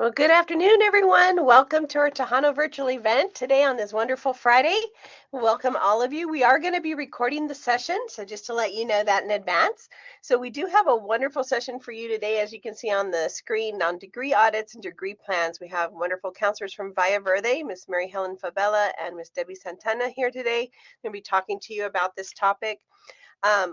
Well, good afternoon, everyone. Welcome to our Tejano virtual event today on this wonderful Friday. Welcome all of you. We are going to be recording the session, so just to let you know that in advance. So we do have a wonderful session for you today, as you can see on the screen, on degree audits and degree plans. We have wonderful counselors from Valle Verde, Miss Mary Helen Fabela and Miss Debbie Santana here today. We're going to be talking to you about this topic.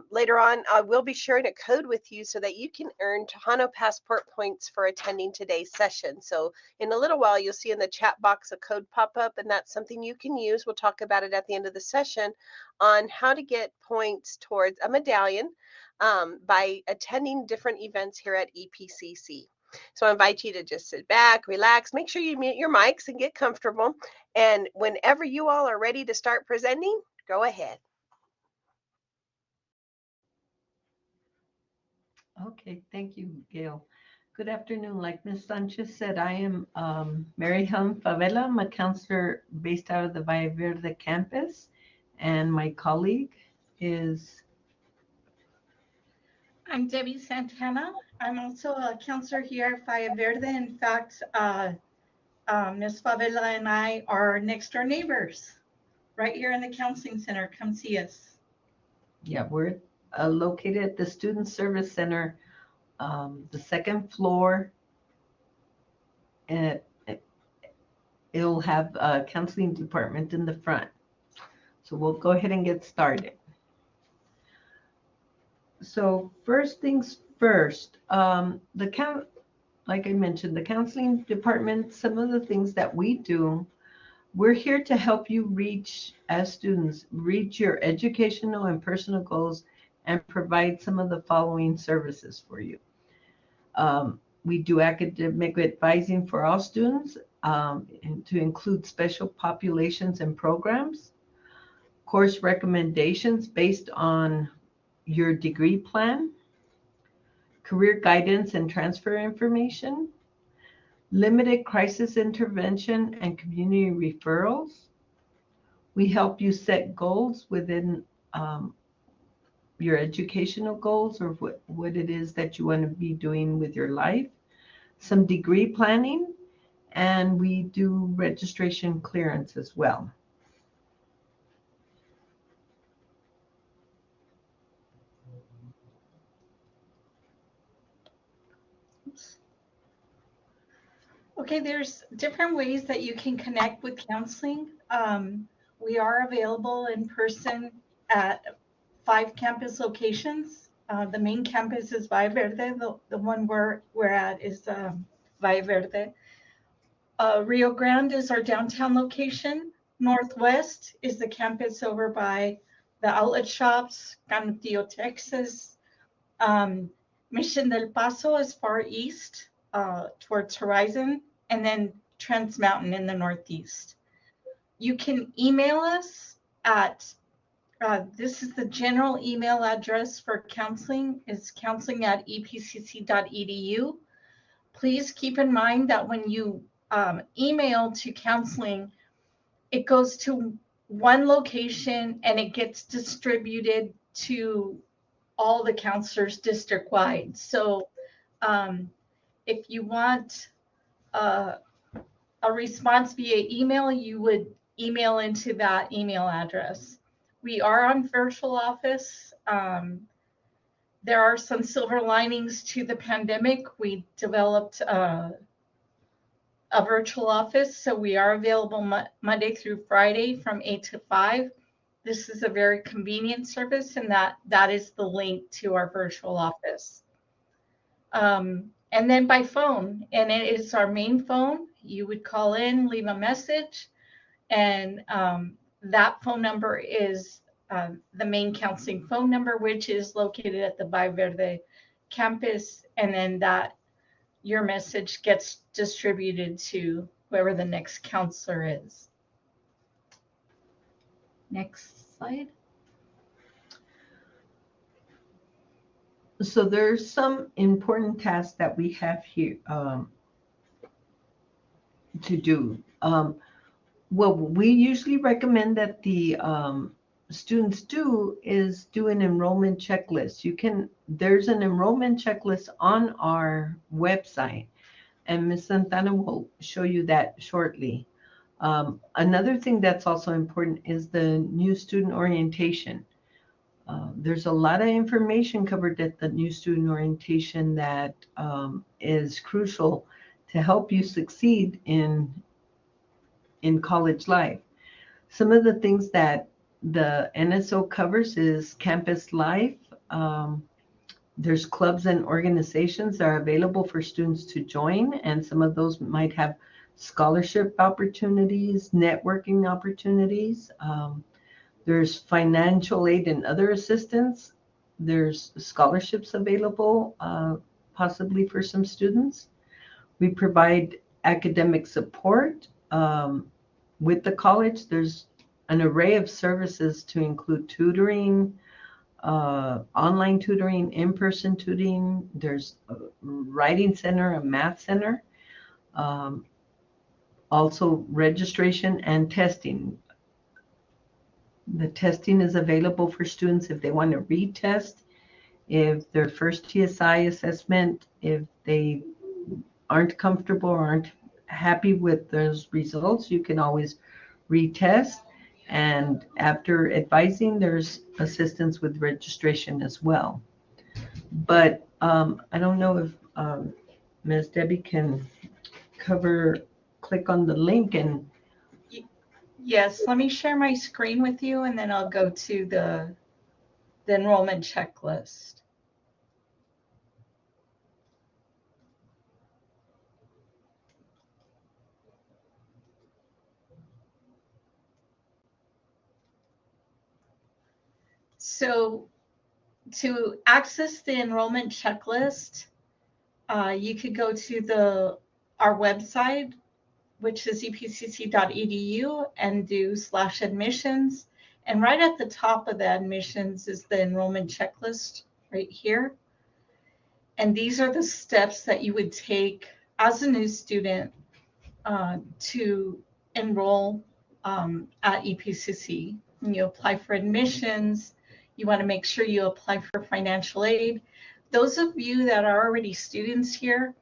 Later on, I will be sharing a code with you so that you can earn Tejano Passport points for attending today's session. So in a little while, you'll see in the chat box a code pop up, and that's something you can use. We'll talk about it at the end of the session on how to get points towards a medallion by attending different events here at EPCC. So I invite you to just sit back, relax, make sure you mute your mics and get comfortable. And whenever you all are ready to start presenting, go ahead. Okay, thank you, Gail. Good afternoon. Like Ms. Sanchez said, I am Mary Helen Fabela. I'm a counselor based out of the Valle Verde campus, and my colleague is... I'm Debbie Santana. I'm also a counselor here at Valle Verde. In fact, Ms. Fabela and I are next door neighbors right here in the counseling center. Come see us. Yeah, we're located at the Student Service Center, the second floor, and it'll have a counseling department in the front. So we'll go ahead and get started. So first things first, like I mentioned, the counseling department, some of the things that we do, we're here to help you as students, reach your educational and personal goals and provide some of the following services for you. We do academic advising for all students, and to include special populations and programs, course recommendations based on your degree plan, career guidance and transfer information, limited crisis intervention and community referrals. We help you set goals within your educational goals, or what it is that you want to be doing with your life, some degree planning, and we do registration clearance as well. Okay, there's different ways that you can connect with counseling. We are available in person at 5 campus locations. The main campus is Valle Verde. The one we're at is Valle Verde. Rio Grande is our downtown location. Northwest is the campus over by the outlet shops, Canutillo, Texas. Mission del Paso is far east towards Horizon, and then Trans Mountain in the northeast. You can email us at, this is the general email address for counseling, is counseling@epcc.edu. Please keep in mind that when you email to counseling, it goes to one location and it gets distributed to all the counselors district-wide. So if you want a response via email, you would email into that email address. We are on virtual office. There are some silver linings to the pandemic. We developed a virtual office, so we are available Monday through Friday from 8 to 5. This is a very convenient service, and that is the link to our virtual office. And then by phone, and it is our main phone. You would call in, leave a message, and that phone number is the main counseling phone number, which is located at the Valle Verde campus, and then your message gets distributed to whoever the next counselor is. Next slide. So there's some important tasks that we have here to do. What we usually recommend that the students do is do an enrollment checklist. There's an enrollment checklist on our website, and Ms. Santana will show you that shortly. Another thing that's also important is the new student orientation. There's a lot of information covered at the new student orientation that is crucial to help you succeed in college life. Some of the things that the NSO covers is campus life. There's clubs and organizations that are available for students to join, and some of those might have scholarship opportunities, networking opportunities. There's financial aid and other assistance. There's scholarships available, possibly for some students. We provide academic support with the college. There's an array of services to include tutoring, online tutoring, in-person tutoring. There's a writing center, a math center, also registration and testing. The testing is available for students if they want to retest, if their first TSI assessment, if they aren't comfortable or aren't happy with those results, you can always retest. And after advising, there's assistance with registration as well. But I don't know if Ms. Debbie can click on the link and. Yes, let me share my screen with you, and then I'll go to the enrollment checklist. So to access the enrollment checklist, you could go to our website, which is epcc.edu, and do /admissions. And right at the top of the admissions is the enrollment checklist right here. And these are the steps that you would take as a new student to enroll at EPCC. When you apply for admissions, you want to make sure you apply for financial aid. Those of you that are already students here,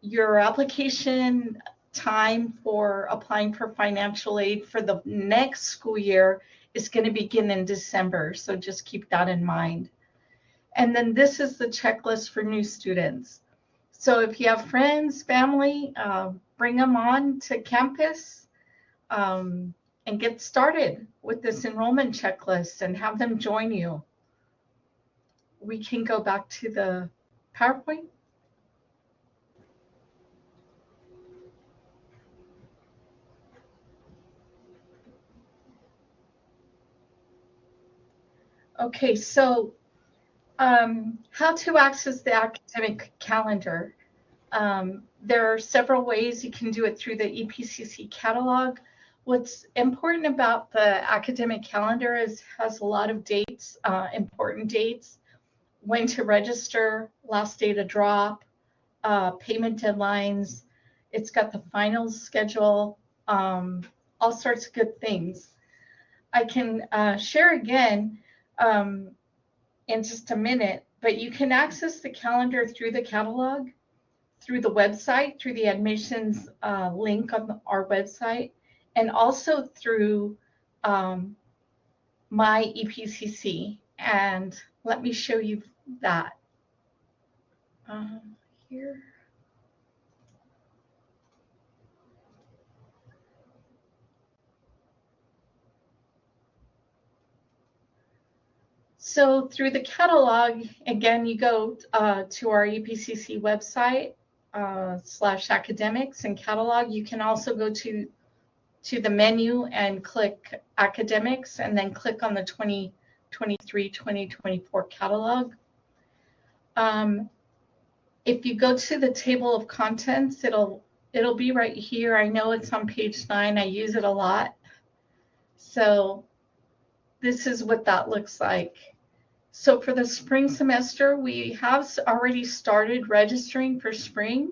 your application time for applying for financial aid for the next school year is going to begin in December, so just keep that in mind. And then this is the checklist for new students. So if you have friends, family, bring them on to campus and get started with this enrollment checklist and have them join you. We can go back to the PowerPoint. Okay, so how to access the academic calendar. There are several ways you can do it through the EPCC catalog. What's important about the academic calendar is it has a lot of dates, important dates, when to register, last day to drop, payment deadlines. It's got the finals schedule, all sorts of good things. I can share again in just a minute, but you can access the calendar through the catalog, through the website, through the admissions link on our website, and also through my EPCC. And let me show you that here. So through the catalog, again, you go to our EPCC website /academics and catalog. You can also go to the menu and click academics, and then click on the 2023-2024 catalog. If you go to the table of contents, it'll be right here. I know it's on page 9. I use it a lot. So this is what that looks like. So for the spring semester, we have already started registering for spring.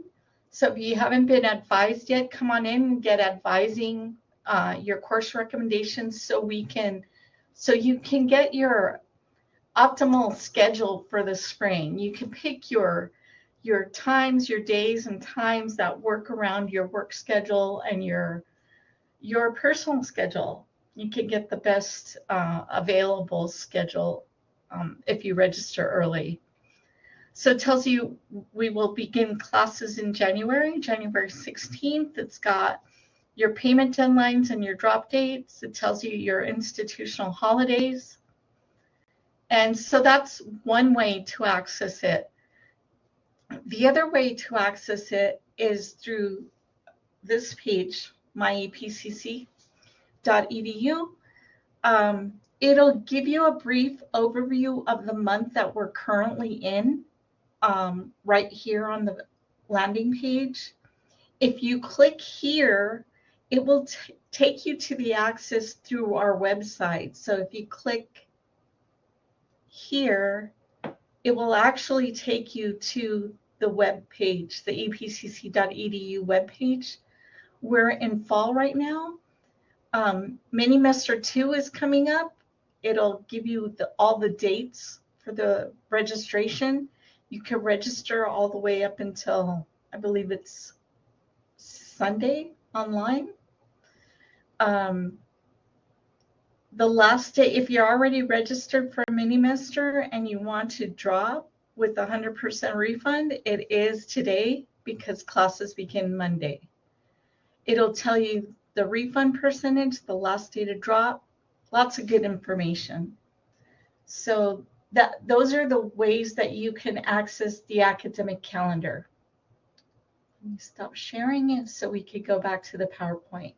So if you haven't been advised yet, come on in and get advising your course recommendations so you can get your optimal schedule for the spring. You can pick your your times, your days and times that work around your work schedule and your personal schedule. You can get the best available schedule if you register early. So it tells you we will begin classes in January 16th. It's got your payment deadlines and your drop dates. It tells you your institutional holidays. And so that's one way to access it. The other way to access it is through this page, myepcc.edu. It'll give you a brief overview of the month that we're currently in, right here on the landing page. If you click here, it will take you to the access through our website. So if you click here, it will actually take you to the web page, the epcc.edu web page. We're in fall right now. Mini-Mester 2 is coming up. It'll give you all the dates for the registration. You can register all the way up until, I believe it's Sunday online. The last day, if you're already registered for Mini-Mester and you want to drop with 100% refund, it is today because classes begin Monday. It'll tell you the refund percentage, the last day to drop, lots of good information. So those are the ways that you can access the academic calendar. Let me stop sharing it so we could go back to the PowerPoint.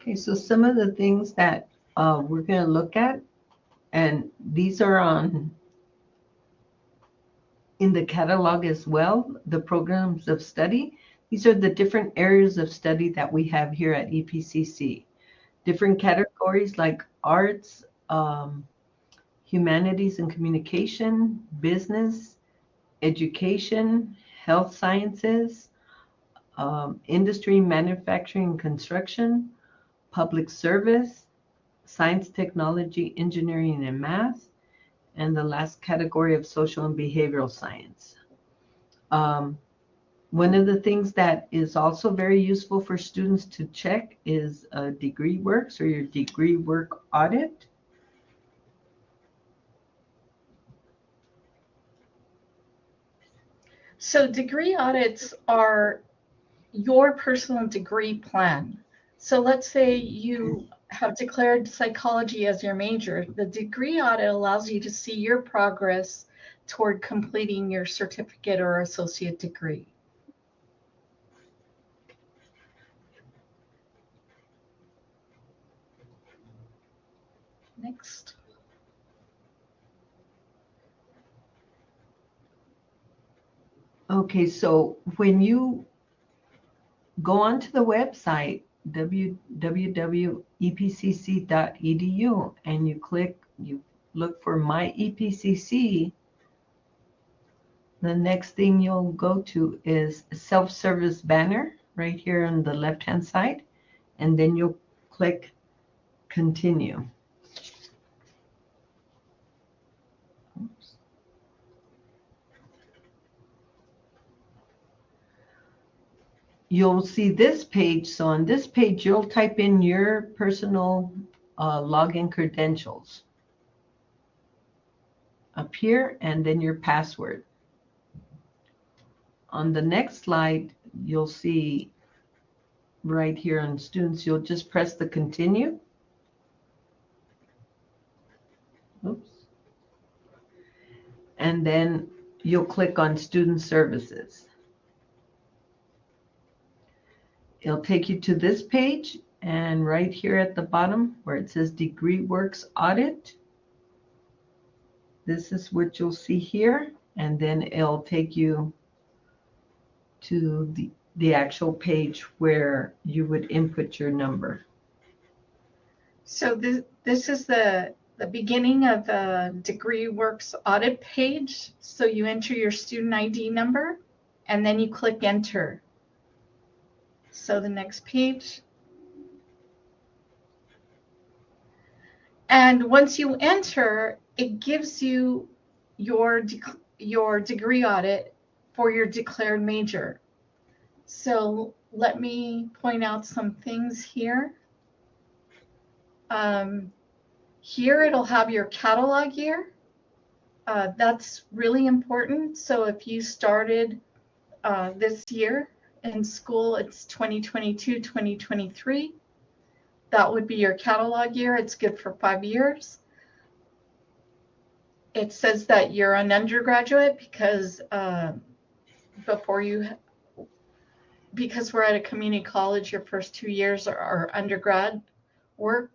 Okay, so some of the things that we're going to look at, and these are in the catalog as well, the programs of study. These are the different areas of study that we have here at EPCC. Different categories like arts, humanities and communication, business, education, health sciences, industry, manufacturing, and construction, public service, science, technology, engineering, and math, and the last category of social and behavioral science. One of the things that is also very useful for students to check is degree works or your degree work audit. So degree audits are your personal degree plan. So let's say you have declared psychology as your major. The degree audit allows you to see your progress toward completing your certificate or associate degree. Next. Okay, so when you go onto the website, www.epcc.edu, and you look for My EPCC, the next thing you'll go to is self-service banner right here on the left-hand side, and then you'll click continue. Oops. You'll see this page. So on this page, you'll type in your personal login credentials up here, and then your password. On the next slide, you'll see right here on students, you'll just press the continue. Oops. And then you'll click on student services. It'll take you to this page, and right here at the bottom where it says Degree Works Audit, this is what you'll see here, and then it'll take you to the actual page where you would input your number. So this is the beginning of the Degree Works audit page. So you enter your student ID number, and then you click enter. So the next page. And once you enter, it gives you your degree audit for your declared major. So let me point out some things here. Here it'll have your catalog year. That's really important. So if you started this year in school, it's 2022, 2023. That would be your catalog year. It's good for 5 years. It says that you're an undergraduate because because we're at a community college, your first 2 years are undergrad work.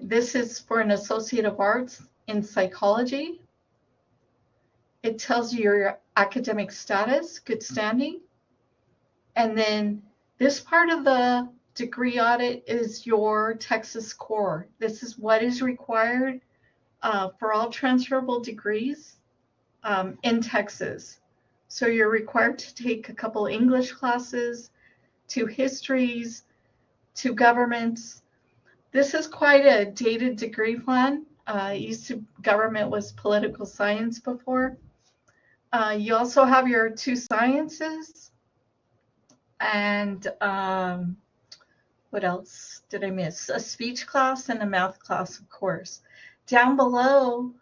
This is for an Associate of Arts in Psychology. It tells you your academic status, good standing. And then this part of the degree audit is your Texas score. This is what is required for all transferable degrees in Texas. So you're required to take a couple English classes, 2 histories, 2 governments. This is quite a dated degree plan. Government was political science before. You also have your 2 sciences, and what else did I miss? A speech class and a math class, of course. Down below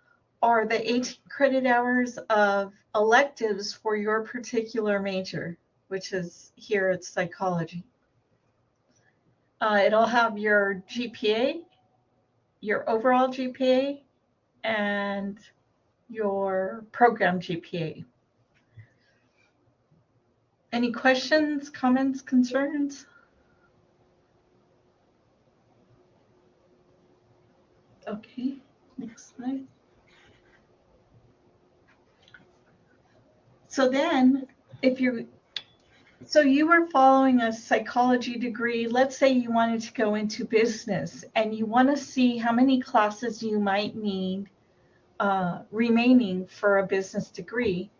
are the 18 credit hours of electives for your particular major, which is here at psychology. It'll have your GPA, your overall GPA, and your program GPA. Any questions, comments, concerns? Okay, next slide. So then, so you were following a psychology degree. Let's say you wanted to go into business and you want to see how many classes you might need remaining for a business degree.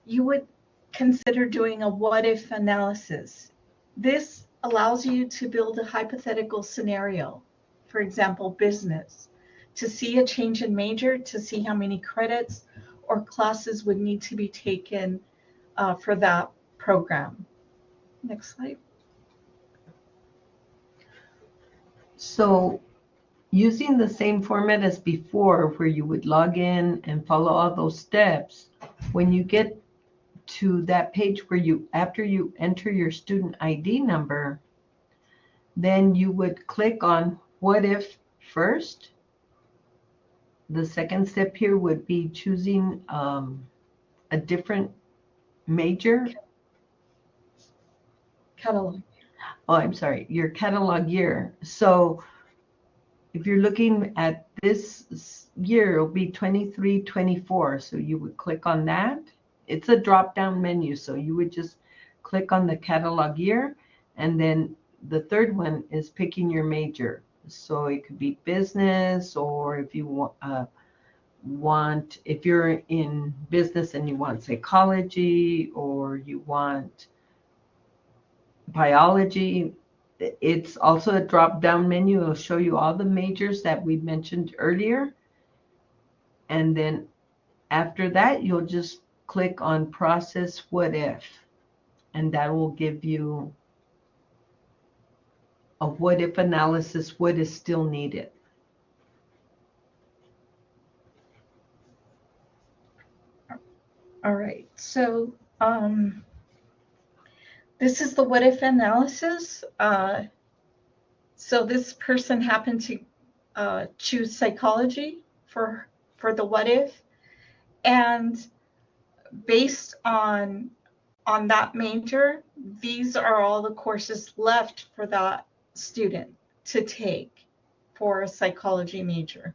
You would consider doing a what-if analysis. This allows you to build a hypothetical scenario, for example, business, to see a change in major, to see how many credits or classes would need to be taken for that program. Next slide. So using the same format as before, where you would log in and follow all those steps, when you get to that page where after you enter your student ID number, then you would click on what if first. The second step here would be choosing a different major. Catalog. Oh, I'm sorry, your catalog year. So if you're looking at this year, it'll be 23-24. So you would click on that. It's a drop-down menu. So you would just click on the catalog year. And then the third one is picking your major. So it could be business, or if you want, if you're in business and you want psychology, or you want biology. It's also a drop-down menu. It'll show you all the majors that we mentioned earlier. And then after that, you'll just click on process what if. And that will give you a what if analysis, what is still needed. All right, so this is the what if analysis. So this person happened to choose psychology for the what if, and based on that major, these are all the courses left for that student to take for a psychology major.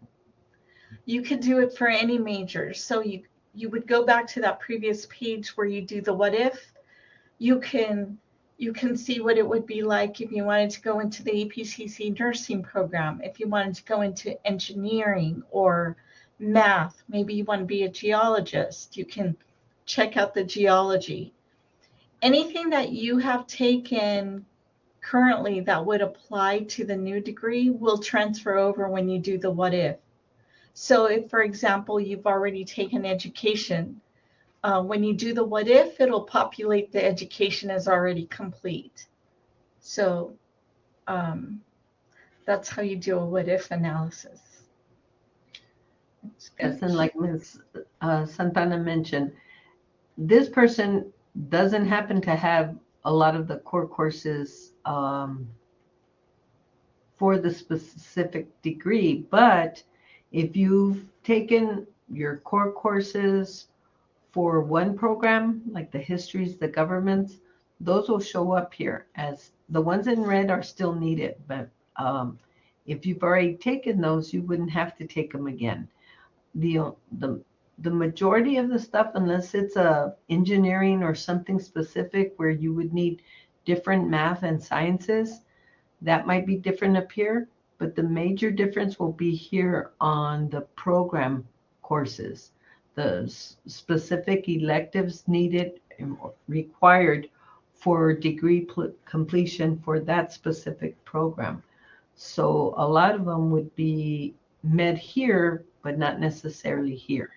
You could do it for any major. So you would go back to that previous page where you do the what if. You can see what it would be like if you wanted to go into the APCC nursing program, if you wanted to go into engineering or math, maybe you want to be a geologist, you can check out the geology. Anything that you have taken currently that would apply to the new degree will transfer over when you do the what if. So if, for example, you've already taken education, when you do the what if, it'll populate the education as already complete. So that's how you do a what if analysis. Yes, and like Ms. Santana mentioned, this person doesn't happen to have a lot of the core courses for the specific degree, but if you've taken your core courses for one program, like the histories, the governments, those will show up here as the ones in red are still needed. But if you've already taken those, you wouldn't have to take them again. The the the majority of the stuff, unless it's a engineering or something specific where you would need different math and sciences, that might be different up here. But the major difference will be here on the program courses, the specific electives needed and required for degree completion for that specific program. So a lot of them would be met here, but not necessarily here.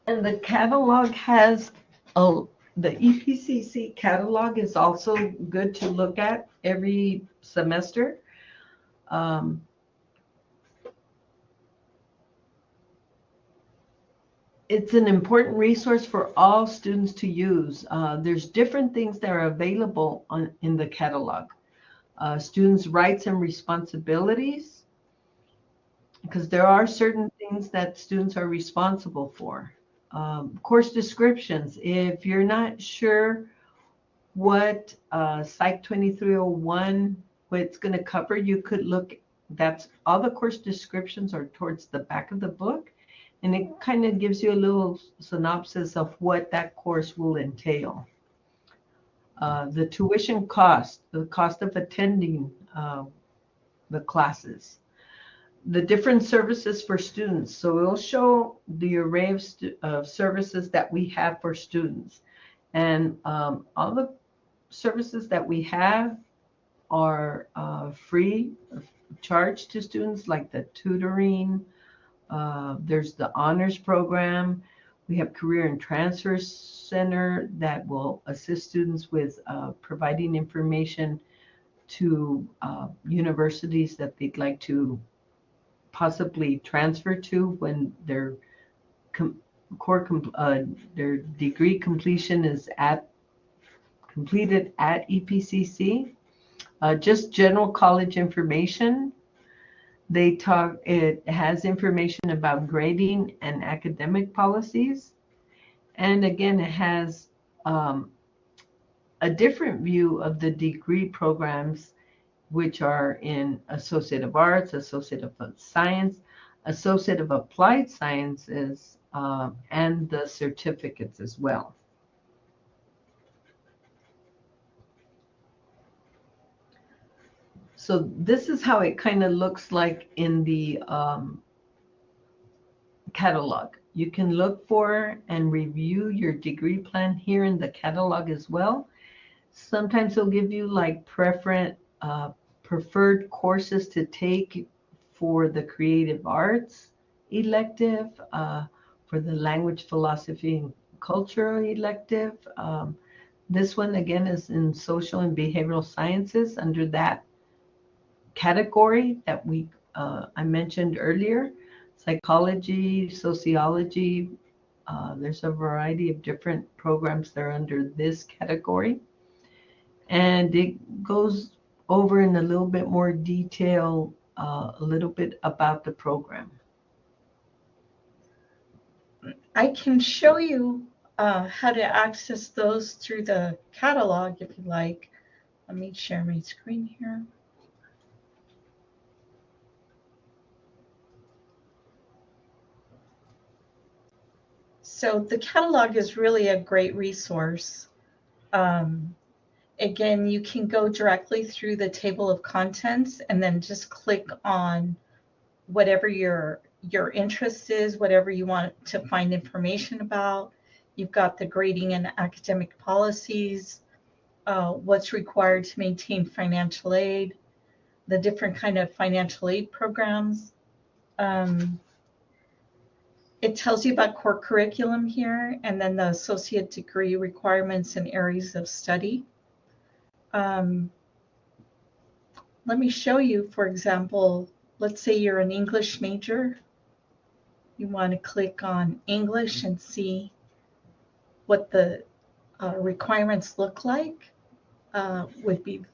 And the catalog has the EPCC catalog is also good to look at every semester. Um, it's an important resource for all students to use. There's different things that are available in the catalog. Students' rights and responsibilities, because there are certain things that students are responsible for. Course descriptions, if you're not sure what Psych 2301, what it's going to cover, you could look, that's all the course descriptions are towards the back of the book, and it kind of gives you a little synopsis of what that course will entail. The tuition cost, the cost of attending the classes, the different services for students. So it'll show the array of services that we have for students. And all the services that we have are free of charge to students, like the tutoring. There's the honors program. We have Career and Transfer Center that will assist students with providing information to universities that they'd like to possibly transfer to when their their degree completion is completed at EPCC. Just general college information. It has information about grading and academic policies. And again, it has a different view of the degree programs, which are in Associate of Arts, Associate of Science, Associate of Applied Sciences, and the certificates as well. So this is how it kind of looks like in the catalog. You can look for and review your degree plan here in the catalog as well. Sometimes they'll give you like preferred courses to take for the creative arts elective, for the language, philosophy, and culture elective. This one again is in social and behavioral sciences under that category that I mentioned earlier. Psychology, sociology, there's a variety of different programs that are under this category. And it goes over in a little bit more detail, a little bit about the program. I can show you how to access those through the catalog if you like. Let me share my screen here. So the catalog is really a great resource. Again, you can go directly through the table of contents and then just click on whatever your interest is, whatever you want to find information about. You've got the grading and academic policies, what's required to maintain financial aid, the different kind of financial aid programs. It tells you about core curriculum here, and then the associate degree requirements and areas of study. Let me show you, for example, let's say you're an English major. You want to click on English and see what the requirements look like. Would be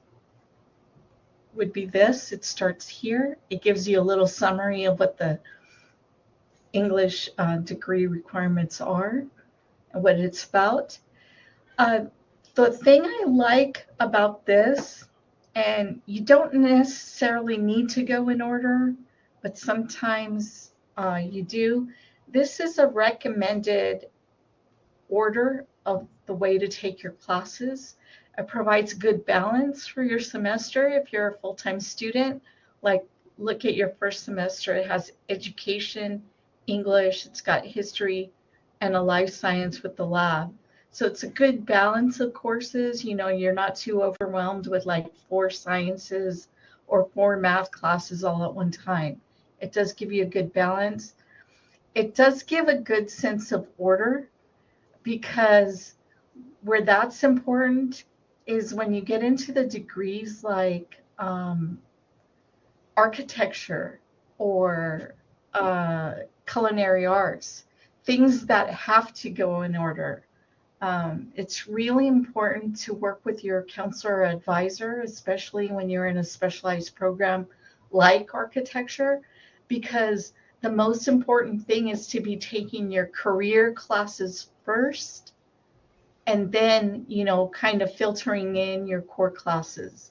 this. It starts here. It gives you a little summary of what the English degree requirements are and what it's about. The thing I like about this, and you don't necessarily need to go in order, but sometimes you do. This is a recommended order of the way to take your classes. It provides good balance for your semester if you're a full-time student. Like, look at your first semester. It has education, English, it's got history, and a life science with the lab. So it's a good balance of courses. You know, you're not too overwhelmed with like 4 sciences or 4 math classes all at one time. It does give you a good balance. It does give a good sense of order, because where that's important is when you get into the degrees like architecture or culinary arts, things that have to go in order. It's really important to work with your counselor or advisor, especially when you're in a specialized program like architecture, because the most important thing is to be taking your career classes first, and then, you know, kind of filtering in your core classes.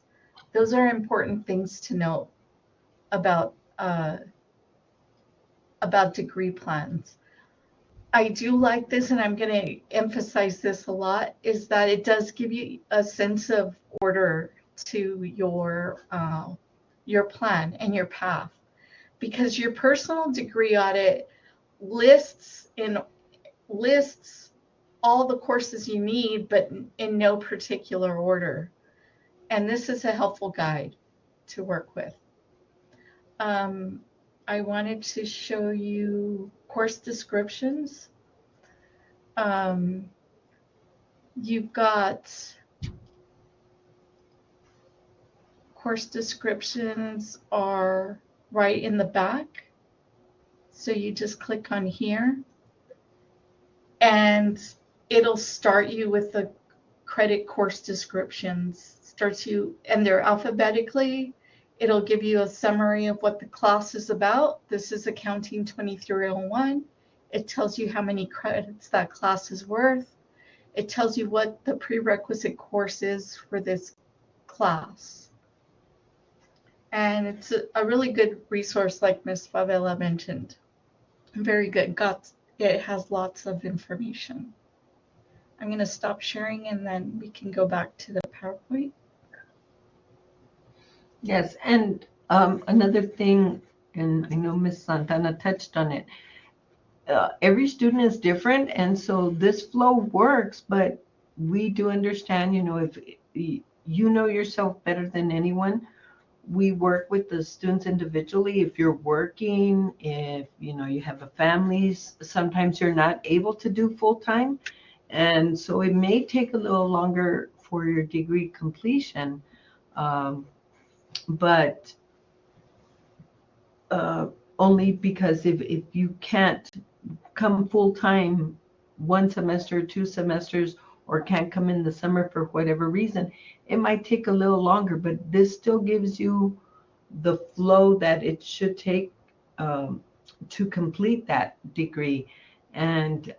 Those are important things to know about degree plans. I do like this, and I'm going to emphasize this a lot, is that it does give you a sense of order to your plan and your path, because your personal degree audit lists all the courses you need, but in no particular order. And this is a helpful guide to work with. I wanted to show you course descriptions. You've got course descriptions are right in the back. So you just click on here, and it'll start you with the credit course descriptions. Starts you, and they're alphabetically. It'll give you a summary of what the class is about. This is Accounting 2301. It tells you how many credits that class is worth. It tells you what the prerequisite course is for this class. And it's a really good resource, like Ms. Fabela mentioned. Very good. It has lots of information. I'm going to stop sharing, and then we can go back to the PowerPoint. Yes, and another thing, and I know Ms. Santana touched on it, every student is different, and so this flow works, but we do understand, you know, if you know yourself better than anyone. We work with the students individually. If you're working, if you know you have a family, sometimes you're not able to do full-time, and so it may take a little longer for your degree completion, but only because if you can't come full-time 1 semester, 2 semesters, or can't come in the summer for whatever reason, it might take a little longer, but this still gives you the flow that it should take to complete that degree. And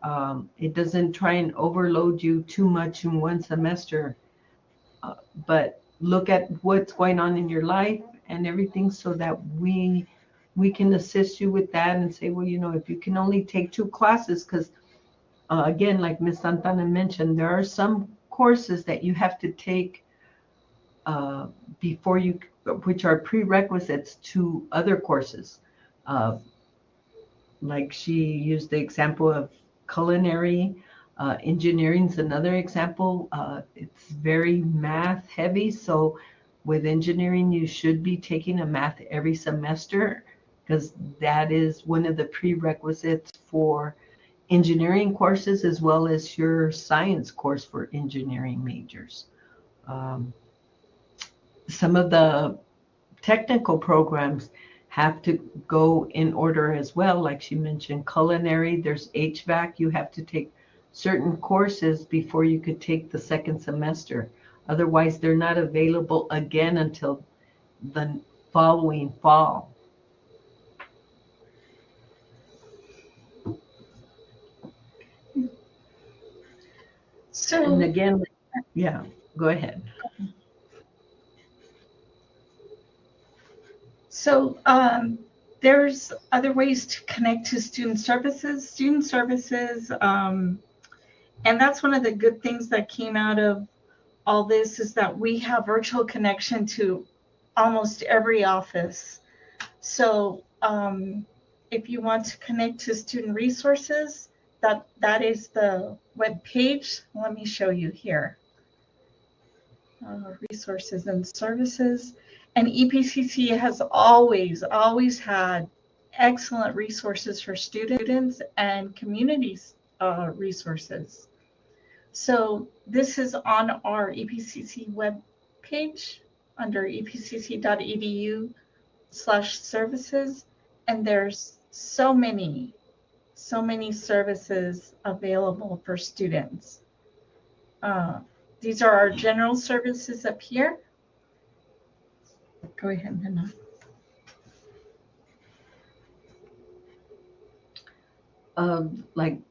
it doesn't try and overload you too much in 1 semester, but look at what's going on in your life and everything, so that we can assist you with that and say, well, you know, if you can only take 2 classes, because again, like Ms. Santana mentioned, there are some courses that you have to take uh, before you, which are prerequisites to other courses. Uh, like she used the example of culinary, engineering's another example. It's very math heavy, so with engineering, you should be taking a math every semester because that is one of the prerequisites for engineering courses as well as your science course for engineering majors. Um, some of the technical programs have to go in order as well. Like she mentioned, culinary, there's HVAC. You have to take certain courses before you could take the second semester. Otherwise, they're not available again until the following fall. And So, again, yeah, go ahead. so there's other ways to connect to student services. Student services, and that's one of the good things that came out of all this is that we have virtual connection to almost every office. So if you want to connect to student resources, that is the web page. Let me show you here. Resources and services. And EPCC has always had excellent resources for students and communities resources. So this is on our EPCC web page under epcc.edu/services, and there's so many services available for students. These are our general services up here. Go ahead, Hannah.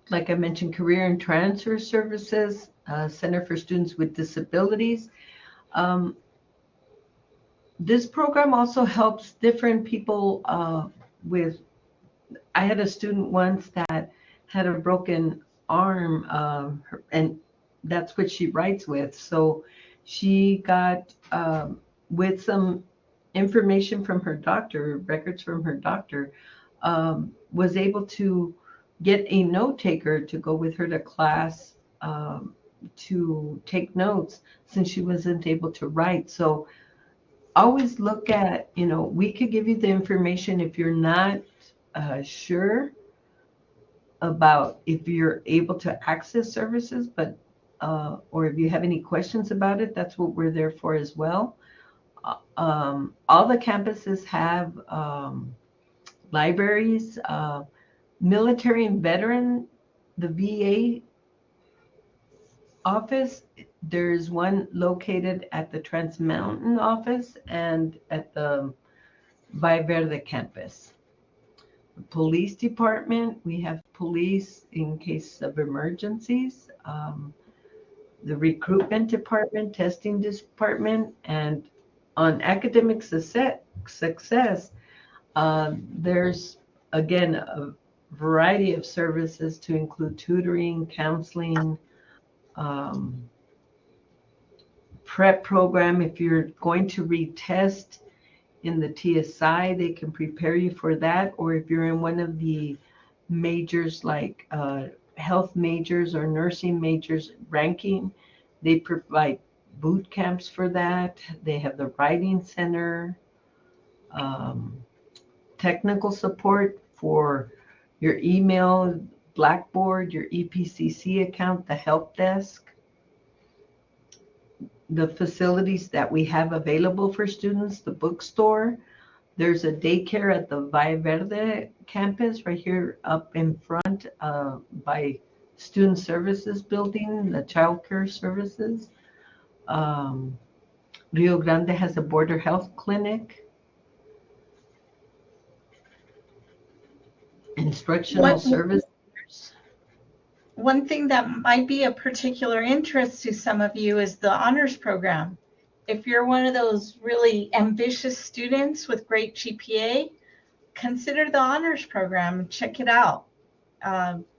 Like I mentioned, career and transfer services, Center for Students with Disabilities. Um, this program also helps different people with. I had a student once that had a broken arm, and that's what she writes with. So she got with some information from her doctor, records from her doctor, was able to get a note taker to go with her to class to take notes since she wasn't able to write. So always look at, we could give you the information if you're not sure about if you're able to access services, but or if you have any questions about it, that's what we're there for as well. All the campuses have libraries, military and veteran, the VA office. There's one located at the Trans Mountain office and at the Valle Verde campus. Police department, we have police in case of emergencies. The recruitment department, testing department, and on academic success, there's again a variety of services to include tutoring, counseling, um, prep program. If you're going to retest in the TSI, they can prepare you for that. Or if you're in one of the majors like health majors or nursing majors ranking, they provide boot camps for that. They have the writing center, um, technical support for your email, Blackboard, your EPCC account, the help desk, the facilities that we have available for students, the bookstore. There's a daycare at the Valle Verde campus right here up in front by Student Services Building, the child care services. Um, Rio Grande has a border health clinic, instructional What services. One thing that might be of particular interest to some of you is the honors program. If you're one of those really ambitious students with great GPA, consider the honors program. Check it out.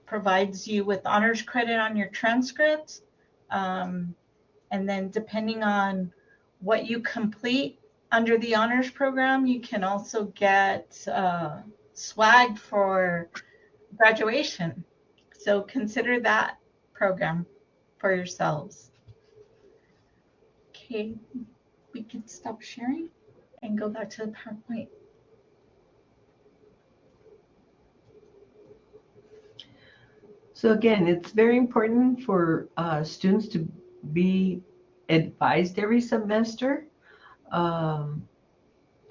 Provides you with honors credit on your transcript. And then depending on what you complete under the honors program, you can also get swag for graduation. So consider that program for yourselves. Okay, we can stop sharing and go back to the PowerPoint. So again, it's very important for students to be advised every semester. Um,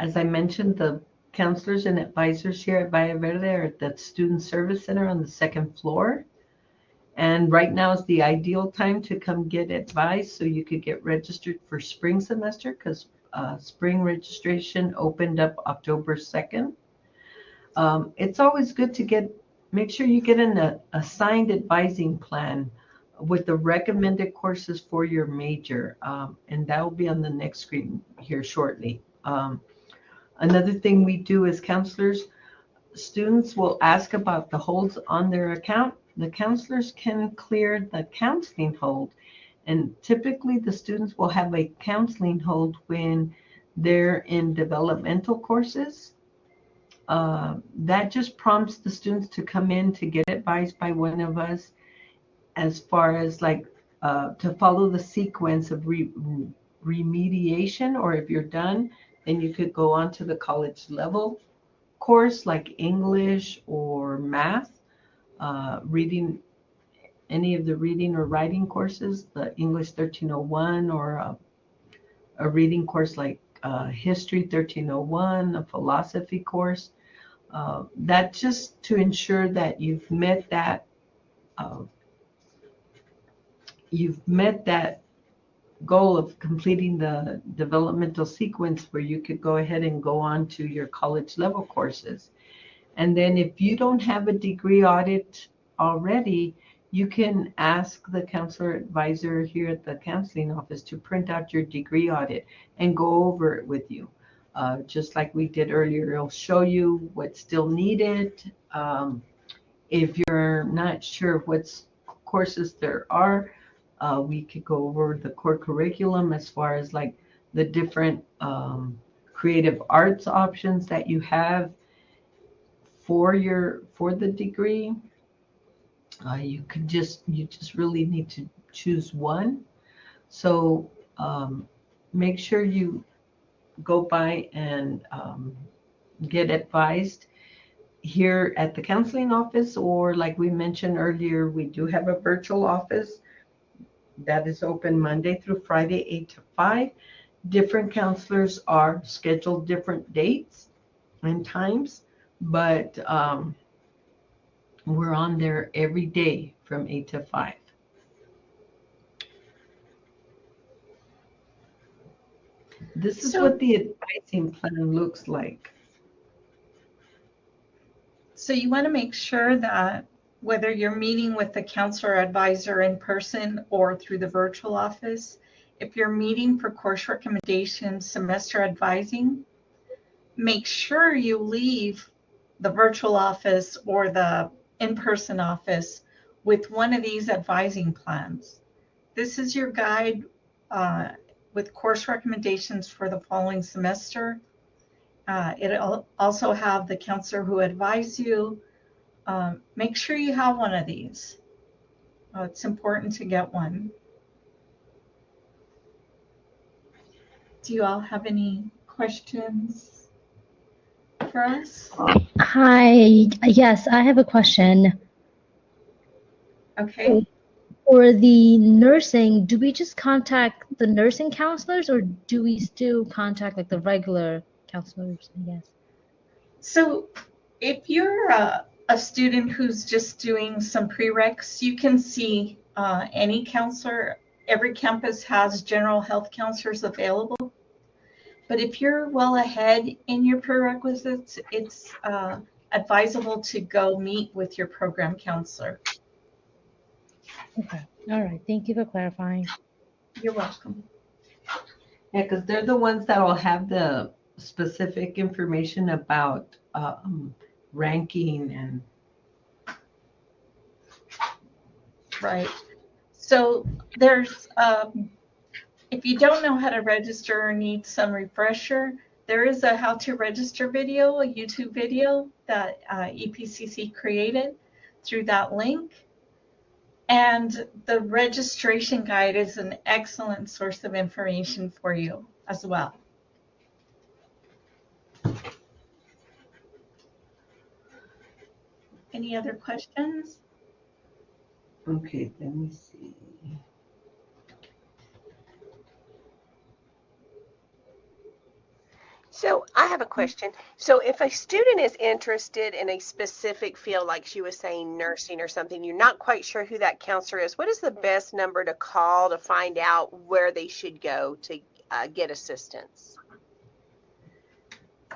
as I mentioned, the counselors and advisors here at Valle Verde are at the Student Service Center on the second floor. And right now is the ideal time to come get advice so you could get registered for spring semester because spring registration opened up October 2nd. It's always good to make sure you get an assigned advising plan with the recommended courses for your major. And that will be on the next screen here shortly. Another thing we do as counselors, students will ask about the holds on their account. The counselors can clear the counseling hold. And typically the students will have a counseling hold when they're in developmental courses. That just prompts the students to come in to get advised by one of us as far as to follow the sequence of remediation, or if you're done, then you could go on to the college level course like English or math, reading, any of the reading or writing courses, the English 1301 or a reading course like History 1301, a philosophy course. That just to ensure that uh, you've met that goal of completing the developmental sequence where you could go ahead and go on to your college level courses. And then if you don't have a degree audit already, you can ask the counselor advisor here at the counseling office to print out your degree audit and go over it with you. Just like we did earlier, it'll show you what's still needed. If you're not sure what courses there are, we could go over the core curriculum as far as like the different creative arts options that you have for the degree. You just really need to choose one. So make sure you go by and get advised here at the counseling office, or like we mentioned earlier, we do have a virtual office that is open Monday through Friday, 8 to 5. Different counselors are scheduled different dates and times, but we're on there every day from 8 to 5. This is what the advising plan looks like. So you want to make sure that whether you're meeting with the counselor advisor in person or through the virtual office, if you're meeting for course recommendations, semester advising, make sure you leave the virtual office or the in-person office with one of these advising plans. This is your guide with course recommendations for the following semester. It'll also have the counselor who advised you. Make sure you have one of these. It's important to get one. Do you all have any questions for us? Hi, yes, I have a question. Okay. For the nursing, do we just contact the nursing counselors or do we still contact like the regular counselors, I guess? So if you're a student who's just doing some prereqs, you can see any counselor. Every campus has general health counselors available. But if you're well ahead in your prerequisites, it's advisable to go meet with your program counselor. Okay, all right, thank you for clarifying. You're welcome. Yeah, because they're the ones that will have the specific information about ranking and. Right. So there's If you don't know how to register or need some refresher, there is a how to register video, a YouTube video that EPCC created through that link. And the registration guide is an excellent source of information for you as well. Any other questions? Okay, let me see. So I have a question. So if a student is interested in a specific field, like she was saying, nursing or something, you're not quite sure who that counselor is, what is the best number to call to find out where they should go to get assistance?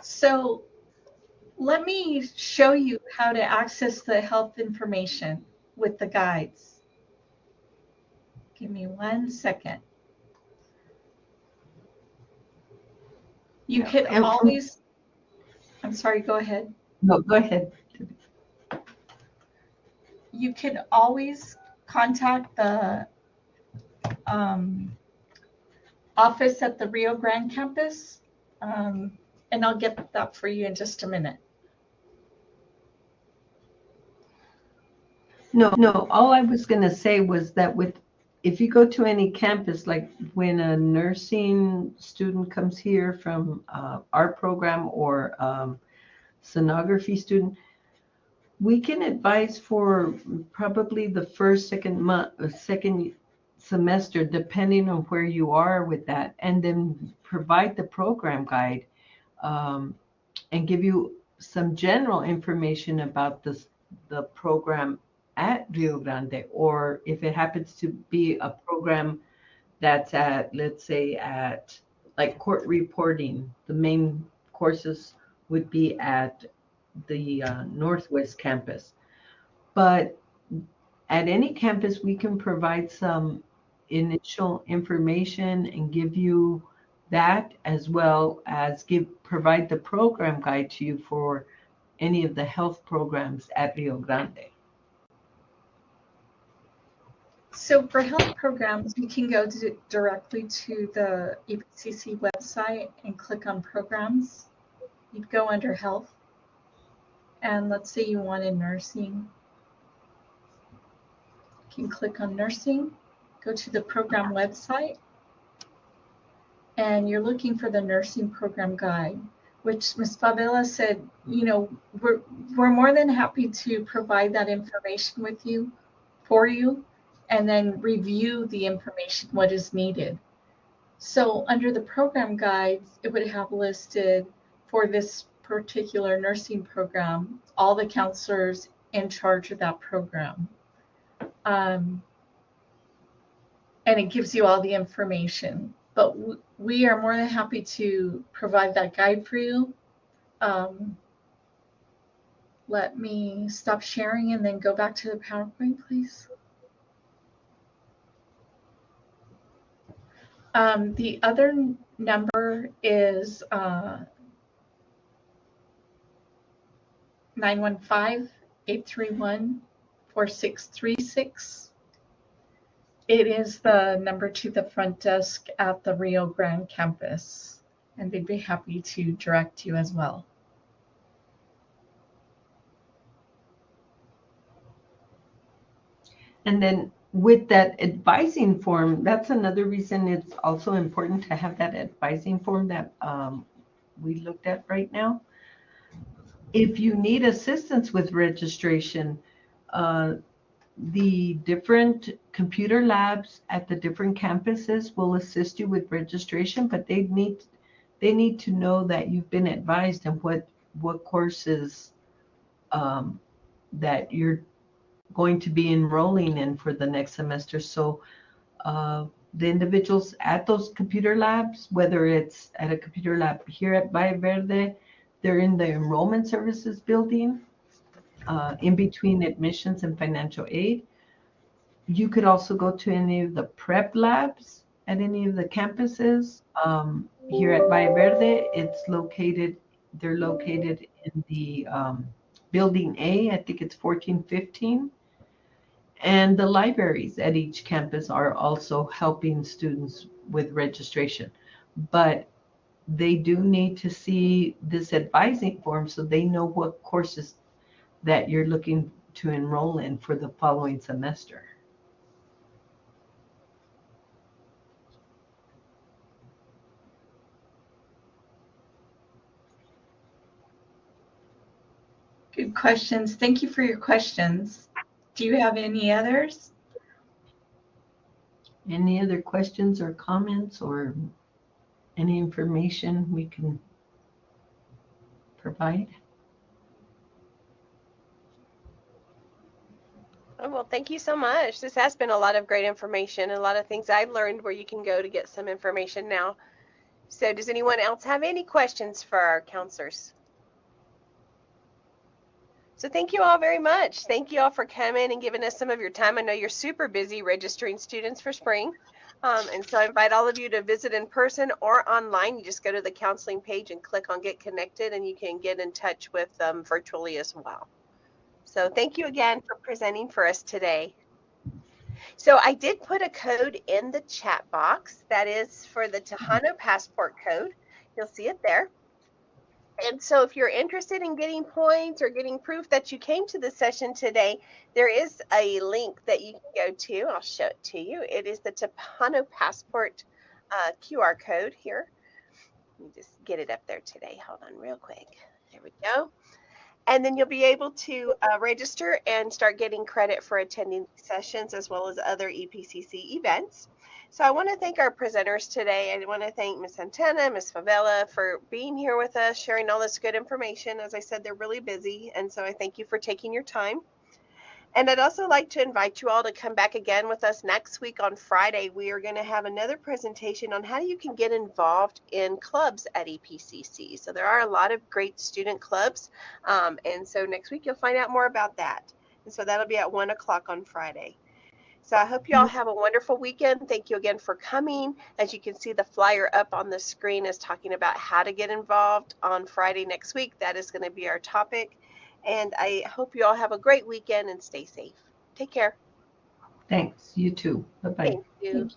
So let me show you how to access the health information with the guides. Give me 1 second. You could always, I'm sorry, go ahead. No, go ahead. You could always contact the office at the Rio Grande campus, and I'll get that for you in just a minute. No, all I was going to say was that if you go to any campus, like when a nursing student comes here from our program or sonography student, we can advise for probably the second semester, depending on where you are with that, and then provide the program guide and give you some general information about the program at Rio Grande, or if it happens to be a program that's at, let's say, at like court reporting, the main courses would be at the Northwest campus. But at any campus, we can provide some initial information and give you that, as well as provide the program guide to you for any of the health programs at Rio Grande. So for health programs, you can go directly to the EPCC website and click on programs. You'd go under health, and let's say you wanted nursing. You can click on nursing, go to the program website, and you're looking for the nursing program guide, which Ms. Fabela said, you know, we're more than happy to provide that information with you, for you, and then review the information, what is needed. So under the program guides, it would have listed for this particular nursing program, all the counselors in charge of that program. And it gives you all the information. But we are more than happy to provide that guide for you. Let me stop sharing and then go back to the PowerPoint, please. The other number is 915-831-4636. It is the number to the front desk at the Rio Grande campus, and they'd be happy to direct you as well. And then with that advising form, that's another reason it's also important to have that advising form that we looked at right now. If you need assistance with registration, the different computer labs at the different campuses will assist you with registration, but they need to know that you've been advised and what courses that you're going to be enrolling in for the next semester. So the individuals at those computer labs, whether it's at a computer lab here at Valle Verde, they're in the enrollment services building, in between admissions and financial aid. You could also go to any of the prep labs at any of the campuses. Here at Valle Verde, they're located in the building A, I think it's 1415. And the libraries at each campus are also helping students with registration. But they do need to see this advising form so they know what courses that you're looking to enroll in for the following semester. Good questions. Thank you for your questions. Do you have any others? Any other questions or comments or any information we can provide? Oh, well, thank you so much. This has been a lot of great information, a lot of things I've learned where you can go to get some information now. So does anyone else have any questions for our counselors? So thank you all very much. Thank you all for coming and giving us some of your time. I know you're super busy registering students for spring. And so I invite all of you to visit in person or online. You just go to the counseling page and click on Get Connected, and you can get in touch with them virtually as well. So thank you again for presenting for us today. So I did put a code in the chat box that is for the Tejano Passport code. You'll see it there. And so if you're interested in getting points or getting proof that you came to the session today, there is a link that you can go to. I'll show it to you. It is the Tejano Passport QR code here. Let me just get it up there today. Hold on real quick. There we go. And then you'll be able to register and start getting credit for attending sessions as well as other EPCC events. So I want to thank our presenters today. I want to thank Ms. Santana, Ms. Fabela for being here with us, sharing all this good information. As I said, they're really busy, and so I thank you for taking your time. And I'd also like to invite you all to come back again with us next week on Friday. We are going to have another presentation on how you can get involved in clubs at EPCC. So there are a lot of great student clubs. And so next week you'll find out more about that. And so that'll be at 1 o'clock on Friday. So I hope you all have a wonderful weekend. Thank you again for coming. As you can see, the flyer up on the screen is talking about how to get involved on Friday next week. That is going to be our topic. And I hope you all have a great weekend and stay safe. Take care. Thanks. You too. Bye-bye. Thank you.